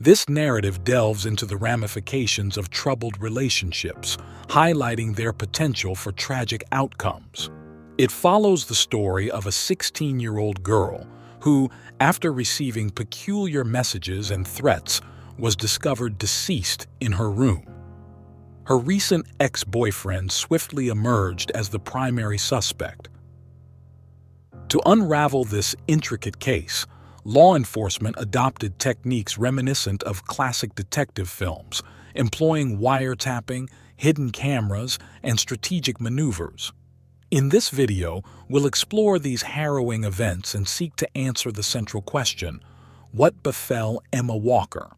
This narrative delves into the ramifications of troubled relationships, highlighting their potential for tragic outcomes. It follows the story of a 16-year-old girl who, after receiving peculiar messages and threats, was discovered deceased in her room. Her recent ex-boyfriend swiftly emerged as the primary suspect. To unravel this intricate case, law enforcement adopted techniques reminiscent of classic detective films, employing wiretapping, hidden cameras, and strategic maneuvers. In this video, we'll explore these harrowing events and seek to answer the central question: what befell Emma Walker?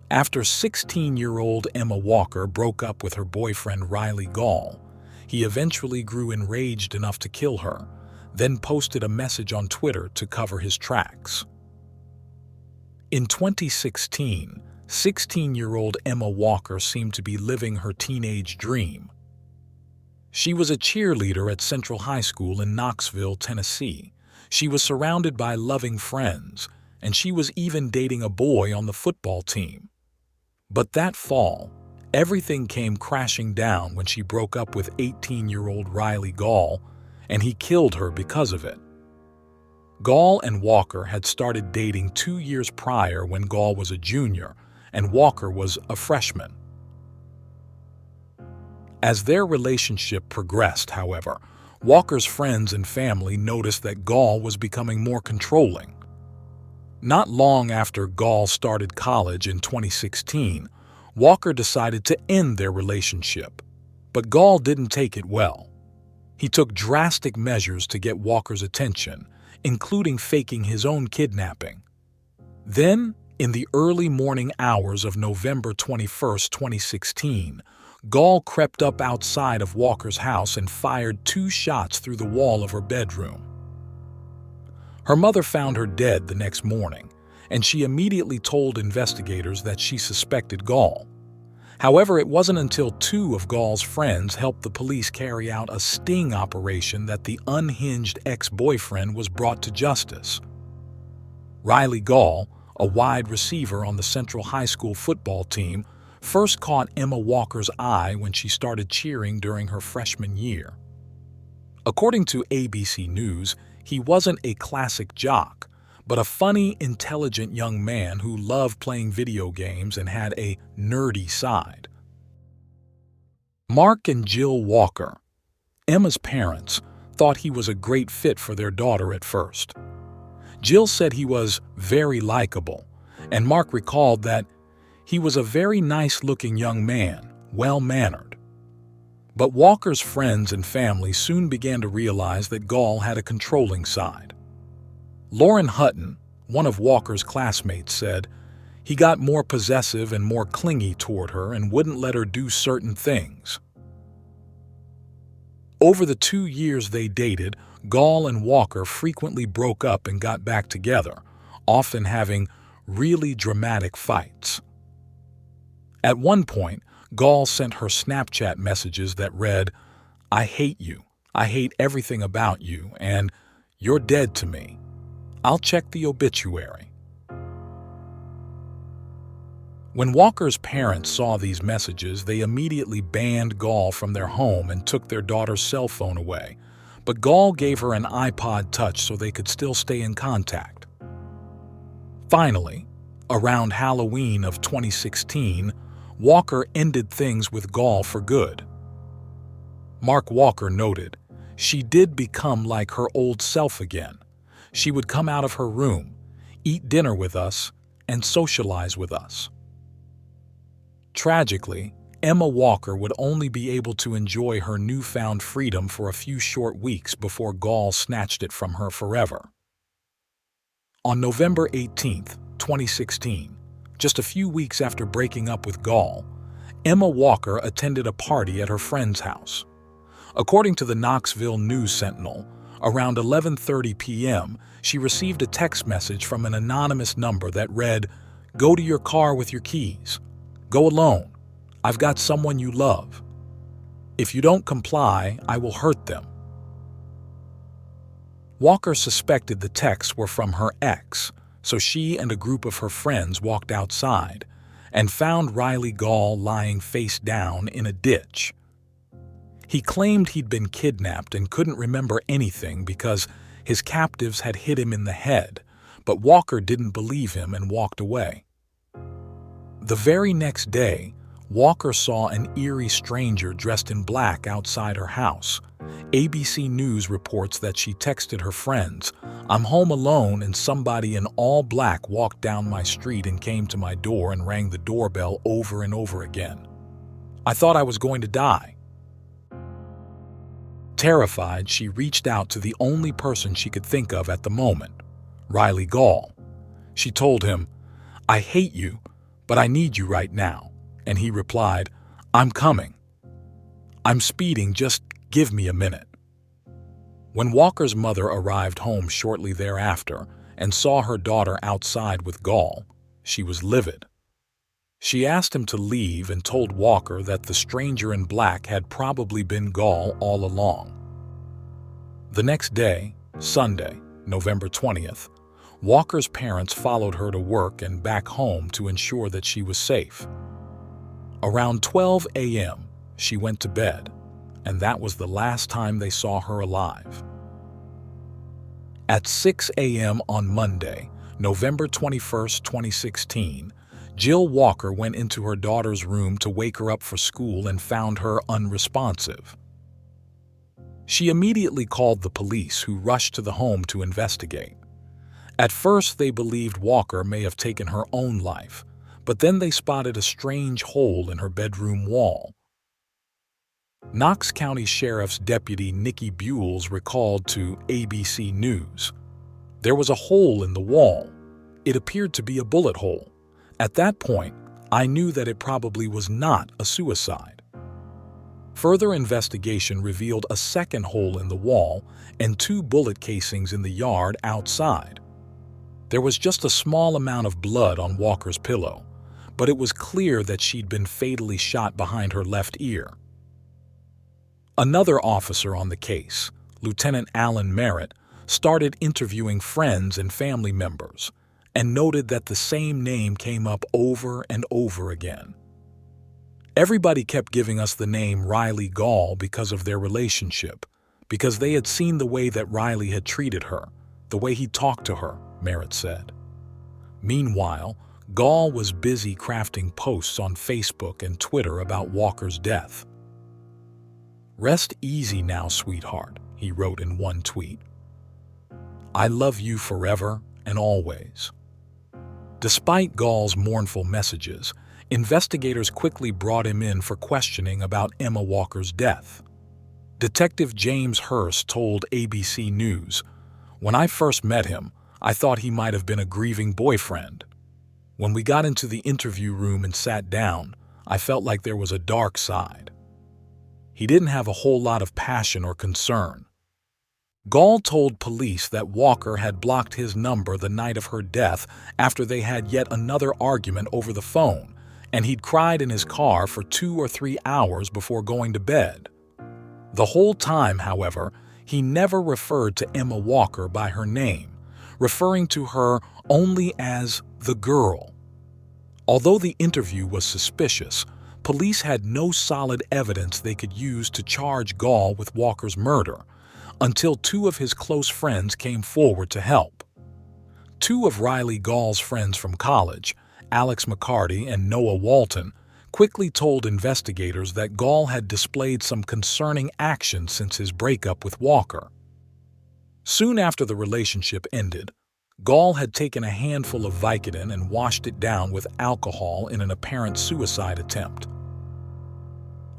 After 16-year-old Emma Walker broke up with her boyfriend Riley Gall, he eventually grew enraged enough to kill her, then posted a message on Twitter to cover his tracks. In 2016, 16-year-old Emma Walker seemed to be living her teenage dream. She was a cheerleader at Central High School in Knoxville, Tennessee. She was surrounded by loving friends, and she was even dating a boy on the football team. But that fall, everything came crashing down when she broke up with 18-year-old Riley Gall, and he killed her because of it. Gall and Walker had started dating 2 years prior when Gall was a junior and Walker was a freshman. As their relationship progressed, however, Walker's friends and family noticed that Gall was becoming more controlling. Not long after Gall started college in 2016, Walker decided to end their relationship, but Gall didn't take it well. He took drastic measures to get Walker's attention, including faking his own kidnapping. Then, in the early morning hours of November 21, 2016, Gall crept up outside of Walker's house and fired 2 shots through the wall of her bedroom. Her mother found her dead the next morning, and she immediately told investigators that she suspected Gall. However, it wasn't until 2 of Gall's friends helped the police carry out a sting operation that the unhinged ex-boyfriend was brought to justice. Riley Gall, a wide receiver on the Central High School football team, first caught Emma Walker's eye when she started cheering during her freshman year. According to ABC News, he wasn't a classic jock, but a funny, intelligent young man who loved playing video games and had a nerdy side. Mark and Jill Walker, Emma's parents, thought he was a great fit for their daughter at first. Jill said he was very likable, and Mark recalled that he was a very nice-looking young man, well-mannered. But Walker's friends and family soon began to realize that Gall had a controlling side. Lauren Hutton, one of Walker's classmates, said, "He got more possessive and more clingy toward her and wouldn't let her do certain things." Over the 2 years they dated, Gall and Walker frequently broke up and got back together, often having really dramatic fights. At one point, Gall sent her Snapchat messages that read, "I hate you, I hate everything about you, and you're dead to me. I'll check the obituary." When Walker's parents saw these messages, they immediately banned Gall from their home and took their daughter's cell phone away, but Gall gave her an iPod Touch so they could still stay in contact. Finally, around Halloween of 2016, Walker ended things with Gall for good. Mark Walker noted, "She did become like her old self again. She would come out of her room, eat dinner with us, and socialize with us." Tragically, Emma Walker would only be able to enjoy her newfound freedom for a few short weeks before Gall snatched it from her forever. On November 18, 2016, just a few weeks after breaking up with Gall, Emma Walker attended a party at her friend's house. According to the Knoxville News Sentinel, around 11:30 p.m., she received a text message from an anonymous number that read, "Go to your car with your keys. Go alone. I've got someone you love. If you don't comply, I will hurt them." Walker suspected the texts were from her ex, so she and a group of her friends walked outside and found Riley Gall lying face down in a ditch. He claimed he'd been kidnapped and couldn't remember anything because his captives had hit him in the head, but Walker didn't believe him and walked away. The very next day, Walker saw an eerie stranger dressed in black outside her house. ABC News reports that she texted her friends, "I'm home alone and somebody in all black walked down my street and came to my door and rang the doorbell over and over again. I thought I was going to die." Terrified, she reached out to the only person she could think of at the moment, Riley Gall. She told him, "I hate you, but I need you right now." And he replied, "I'm coming. I'm speeding, just give me a minute." When Walker's mother arrived home shortly thereafter and saw her daughter outside with Gall, she was livid. She asked him to leave and told Walker that the stranger in black had probably been Gall all along. The next day, Sunday, November 20th, Walker's parents followed her to work and back home to ensure that she was safe. Around 12 a.m., she went to bed, and that was the last time they saw her alive. At 6 a.m. on Monday, November 21st, 2016, Jill Walker went into her daughter's room to wake her up for school and found her unresponsive. She immediately called the police, who rushed to the home to investigate. At first, they believed Walker may have taken her own life, but then they spotted a strange hole in her bedroom wall. Knox County Sheriff's Deputy Nikki Buells recalled to ABC News, "There was a hole in the wall. It appeared to be a bullet hole. At that point, I knew that it probably was not a suicide." Further investigation revealed a second hole in the wall and 2 bullet casings in the yard outside. There was just a small amount of blood on Walker's pillow, but it was clear that she'd been fatally shot behind her left ear. Another officer on the case, Lieutenant Alan Merritt, started interviewing friends and family members and noted that the same name came up over and over again. Everybody kept giving us the name Riley Gall because of their relationship, because they had seen the way that Riley had treated her, the way he talked to her, Merritt said. Meanwhile, Gall was busy crafting posts on Facebook and Twitter about Walker's death. "Rest easy now, sweetheart," he wrote in one tweet. "I love you forever and always." Despite Gall's mournful messages, investigators quickly brought him in for questioning about Emma Walker's death. Detective James Hurst told ABC News, "When I first met him, I thought he might have been a grieving boyfriend. When we got into the interview room and sat down, I felt like there was a dark side. He didn't have a whole lot of passion or concern." Gall told police that Walker had blocked his number the night of her death after they had yet another argument over the phone, and he'd cried in his car for 2 or 3 hours before going to bed. The whole time, however, he never referred to Emma Walker by her name, referring to her only as the girl. Although the interview was suspicious, police had no solid evidence they could use to charge Gall with Walker's murder until 2 of his close friends came forward to help. 2 of Riley Gall's friends from college, Alex McCarty and Noah Walton, quickly told investigators that Gall had displayed some concerning action since his breakup with Walker. Soon after the relationship ended, Gall had taken a handful of Vicodin and washed it down with alcohol in an apparent suicide attempt.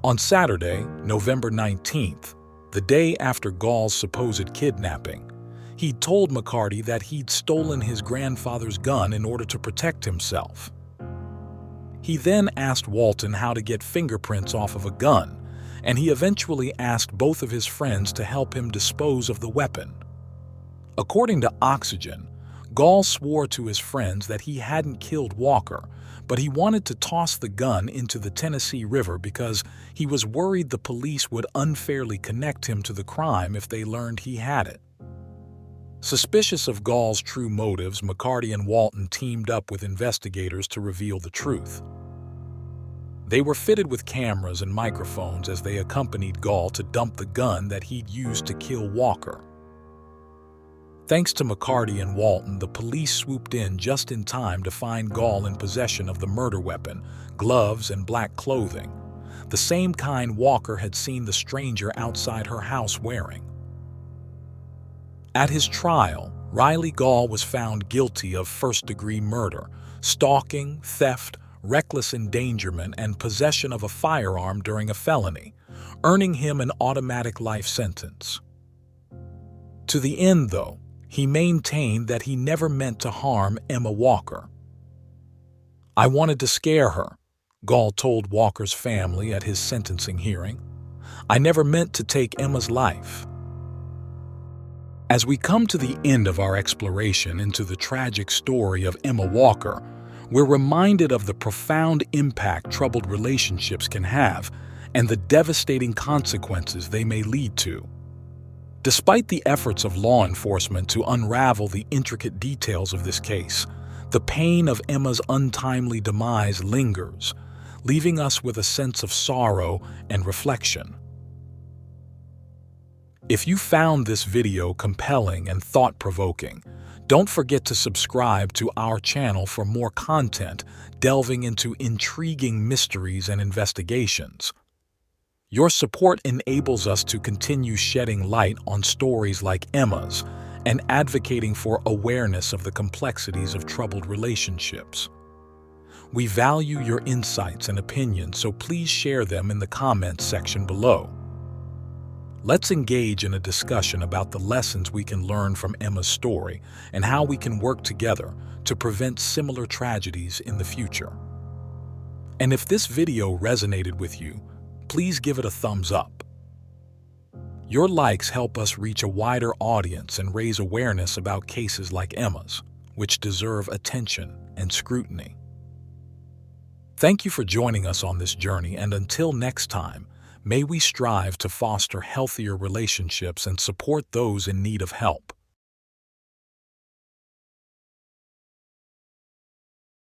On Saturday, November 19th, the day after Gall's supposed kidnapping, he'd told McCarty that he'd stolen his grandfather's gun in order to protect himself. He then asked Walton how to get fingerprints off of a gun, and he eventually asked both of his friends to help him dispose of the weapon. According to Oxygen, Gall swore to his friends that he hadn't killed Walker, but he wanted to toss the gun into the Tennessee River because he was worried the police would unfairly connect him to the crime if they learned he had it. Suspicious of Gall's true motives, McCarty and Walton teamed up with investigators to reveal the truth. They were fitted with cameras and microphones as they accompanied Gall to dump the gun that he'd used to kill Walker. Thanks to McCarty and Walton, the police swooped in just in time to find Gall in possession of the murder weapon, gloves, and black clothing, the same kind Walker had seen the stranger outside her house wearing. At his trial, Riley Gall was found guilty of first-degree murder, stalking, theft, reckless endangerment, and possession of a firearm during a felony, earning him an automatic life sentence. To the end, though, he maintained that he never meant to harm Emma Walker. "I wanted to scare her," Gall told Walker's family at his sentencing hearing. "I never meant to take Emma's life." As we come to the end of our exploration into the tragic story of Emma Walker, we're reminded of the profound impact troubled relationships can have and the devastating consequences they may lead to. Despite the efforts of law enforcement to unravel the intricate details of this case, the pain of Emma's untimely demise lingers, leaving us with a sense of sorrow and reflection. If you found this video compelling and thought-provoking, don't forget to subscribe to our channel for more content delving into intriguing mysteries and investigations. Your support enables us to continue shedding light on stories like Emma's and advocating for awareness of the complexities of troubled relationships. We value your insights and opinions, so please share them in the comments section below. Let's engage in a discussion about the lessons we can learn from Emma's story and how we can work together to prevent similar tragedies in the future. And if this video resonated with you, please give it a thumbs up. Your likes help us reach a wider audience and raise awareness about cases like Emma's, which deserve attention and scrutiny. Thank you for joining us on this journey, and until next time, may we strive to foster healthier relationships and support those in need of help.